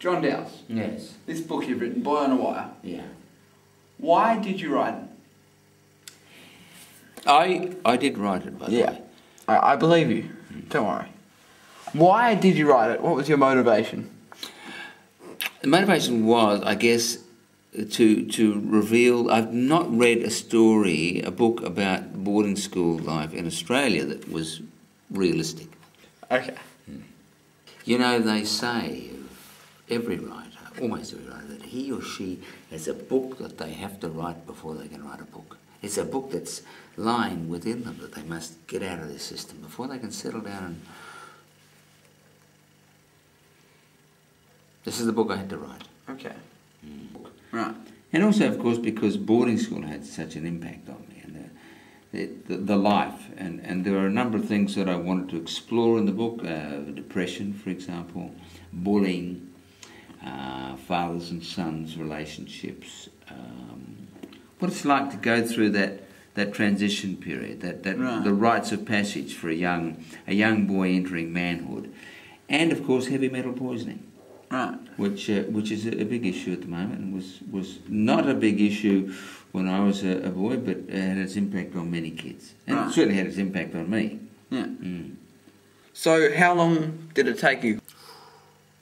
Jon Doust. Yes. This book you've written, Boy on a Wire. Yeah. Why did you write it? I did write it, by the way. I believe you. Don't worry. Why did you write it? What was your motivation? The motivation was, I guess, to reveal. I've not read a book about boarding school life in Australia that was realistic. Okay. You know, they say of every writer, almost every writer, that he or she has a book that they have to write before they can write a book. It's a book that's lying within them that they must get out of their system before they can settle down and... This is the book I had to write. Okay. Right. And also, of course, because boarding school had such an impact on me, and the life, and there are a number of things that I wanted to explore in the book, depression, for example, bullying, fathers and sons relationships, what it's like to go through that transition period, Right. the rites of passage for a young boy entering manhood, and of course heavy metal poisoning. Right. Which is a big issue at the moment, and was not a big issue when I was a boy, but had its impact on many kids, and Right. it certainly had its impact on me. Yeah. So how long did it take you?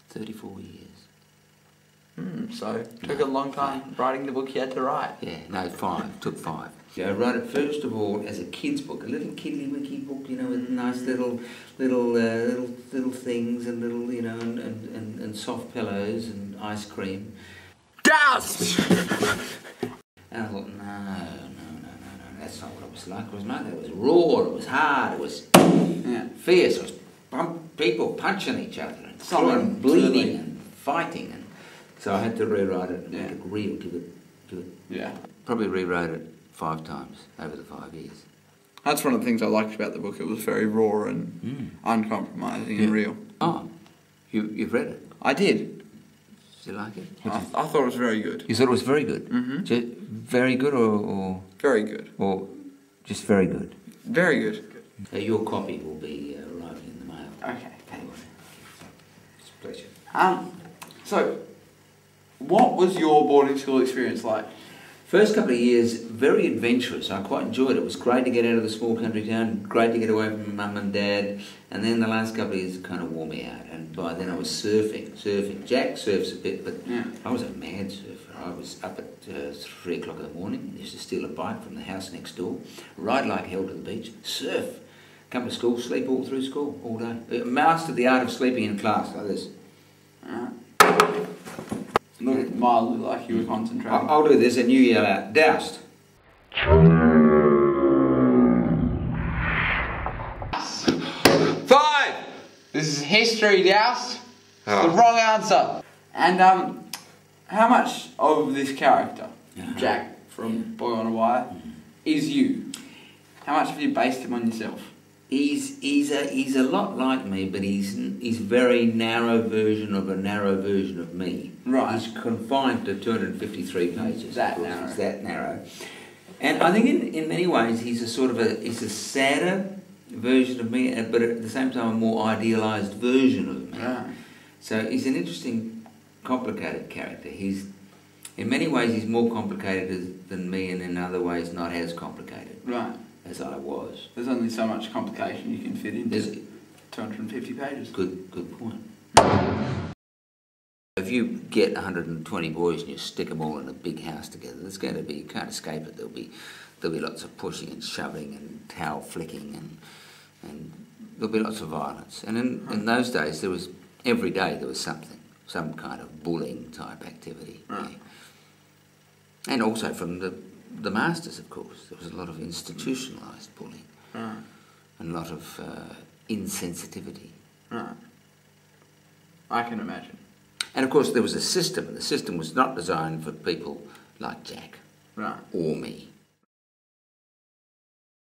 34 years. So it took a long time writing the book you had to write. Yeah, no, 5. Took 5. Yeah, I wrote it first of all as a kid's book, a little kiddly-wicky book, you know, with nice little things and little, you know, and soft pillows and ice cream. Doust! And I thought, no, that's not what it was like. It was not. It was raw. It was hard. It was fierce. It was people punching each other and Something bleeding and fighting, and so I had to rewrite it and make it real. Give it. Yeah. Probably rewrote it 5 times over the 5 years. That's one of the things I liked about the book. It was very raw and uncompromising and real. Oh, you've read it? I did. Did you like it? I thought it was very good. You thought it was very good? Mm-hmm. Very good or Very good. or just very good? Very good. Your copy will be arriving in the mail. Okay. It's a pleasure. So, what was your boarding school experience like? First couple of years, very adventurous. I quite enjoyed it. It was great to get out of the small country town, great to get away from mum and dad, and then the last couple of years kind of wore me out. And by then I was surfing. Jack surfs a bit, but I was a mad surfer. I was up at 3 o'clock in the morning, used to steal a bike from the house next door, ride like hell to the beach, surf, come to school, sleep all through school, all day. Mastered the art of sleeping in class like this. Looked mildly like you were concentrating. I'll do this and you yell out, Doust. 5! This is history, Doust. The wrong answer. And how much of this character, Jack from Boy on a Wire, is you? How much have you based him on yourself? He's a lot like me, but he's very narrow version of a narrow version of me. Right. He's confined to 253 pages. That narrow. He's that narrow. And I think in many ways he's a sadder version of me, but at the same time a more idealised version of me. Right. So he's an interesting, complicated character. In many ways he's more complicated than me, and in other ways not as complicated. Right. As I was. There's only so much complication you can fit into 250 pages. Good point. If you get 120 boys and you stick them all in a big house together, there's going to be, you can't escape it. There'll be lots of pushing and shoving and towel flicking and there'll be lots of violence. And in those days every day there was something, some kind of bullying type activity. Right. And also from the masters, of course. There was a lot of institutionalised bullying. Right. And a lot of insensitivity. Right. I can imagine. And of course there was a system, and the system was not designed for people like Jack. Right. Or me.